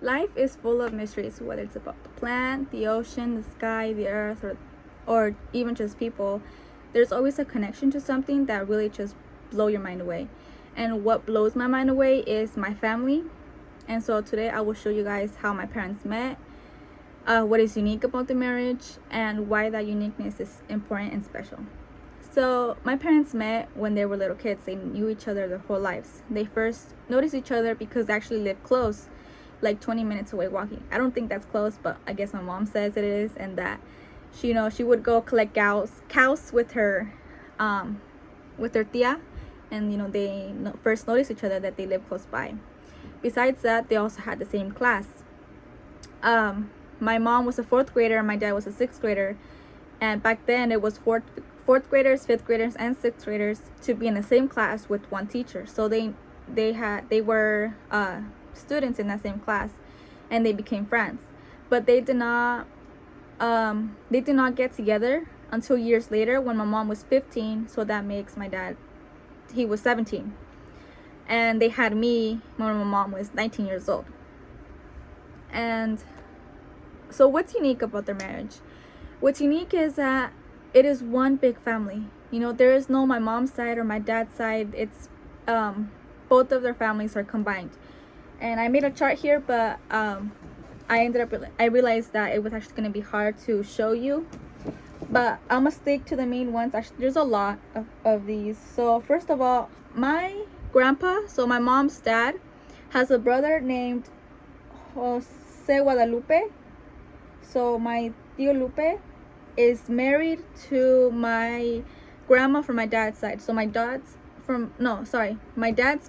Life is full of mysteries, whether it's about the plant, the ocean, the sky, the earth, or even just people. There's always a connection to something that really just blow your mind away. And what blows my mind away is my family. And so today I will show you guys how my parents met, what is unique about the marriage, and why that uniqueness is important and special. So my parents met when they were little kids. They knew each other their whole lives. They first noticed each other because they actually lived close, like 20 minutes away walking. I don't think that's close, but I guess my mom says it is, and that she would go collect cows with her tia, and they first noticed each other that they lived close by. Besides that, they also had the same class. My mom was a fourth grader and my dad was a sixth grader, and back then it was fourth graders, fifth graders, and sixth graders to be in the same class with one teacher. So they were students in that same class, and they became friends. But they did not get together until years later when my mom was 15. So that makes my dad, he was 17, and they had me when my mom was 19 years old. And so what's unique about their marriage? What's unique is that it is one big family. There is no my mom's side or my dad's side. It's both of their families are combined. And I made a chart here, but I realized that it was actually going to be hard to show you. But I'm going to stick to the main ones. Actually, there's a lot of these. So first of all, my grandpa, so my mom's dad, has a brother named Jose Guadalupe. So my Tío Lupe is married to my grandma from my dad's side. So my dad's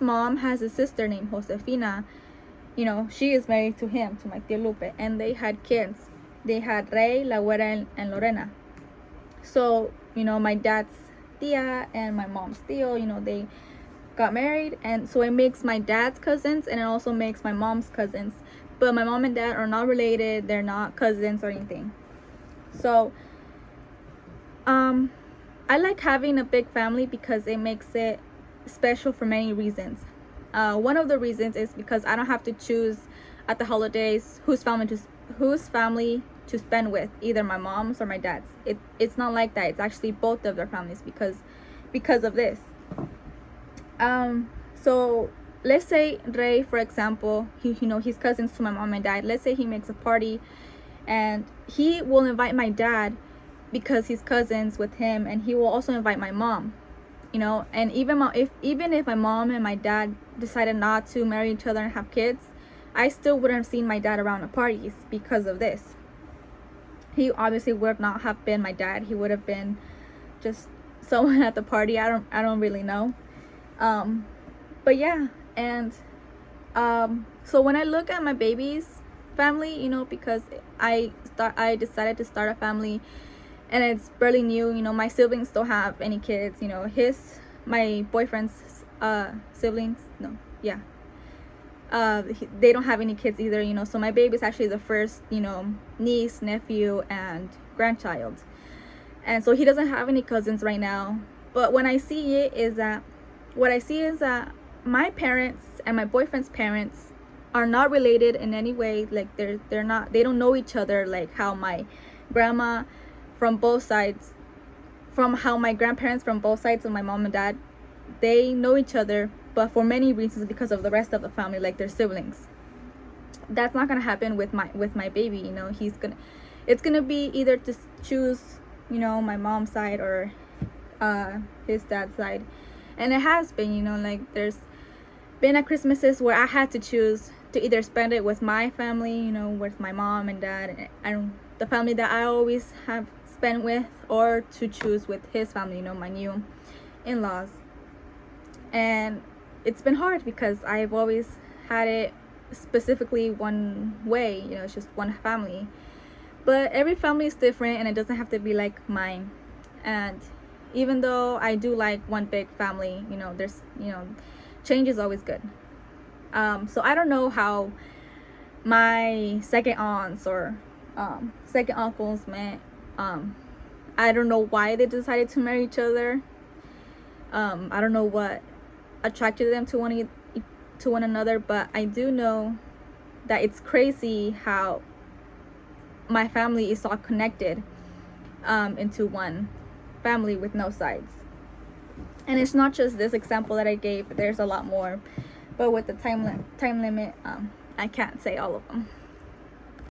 mom has a sister named Josefina. She is married to him, to my Tío Lupe, and they had kids. They had Rey, La Güera, and Lorena. So, my dad's tia and my mom's tío, they got married, and so it makes my dad's cousins, and it also makes my mom's cousins. But my mom and dad are not related. They're not cousins or anything. So I like having a big family because it makes it special for many reasons. One of the reasons is because I don't have to choose at the holidays whose family to spend with, either my mom's or my dad's. It's not like that. It's actually both of their families because of this. So let's say Rey, for example, he's cousins to my mom and dad. Let's say he makes a party, and he will invite my dad because he's cousins with him, and he will also invite my mom. And even if my mom and my dad decided not to marry each other and have kids, I still wouldn't have seen my dad around at parties because of this. He obviously would not have been my dad. He would have been just someone at the party. I don't really know. But yeah. And so when I look at my baby's family, because I decided to start a family, and it's barely new. My siblings don't have any kids. My boyfriend's siblings, no, yeah, they don't have any kids either. So my baby's actually the first niece, nephew, and grandchild, and so he doesn't have any cousins right now. But what I see is that my parents and my boyfriend's parents are not related in any way. Like they don't know each other, like how my grandma from both sides, from how my grandparents from both sides of my mom and dad, they know each other, but for many reasons, because of the rest of the family, like their siblings. That's not gonna happen with my baby. It's gonna be either to choose my mom's side or his dad's side. And it has been, like there's been at Christmases where I had to choose to either spend it with my family, with my mom and dad, and the family that I always have spent with, or to choose with his family, my new in-laws. And it's been hard because I've always had it specifically one way, it's just one family. But every family is different, and it doesn't have to be like mine. And even though I do like one big family, there's change is always good. So I don't know how my second aunts or second uncles met. I don't know why they decided to marry each other. I don't know what attracted them to one another, but I do know that it's crazy how my family is all connected into one family with no sides. And it's not just this example that I gave, there's a lot more, but with the time limit, I can't say all of them.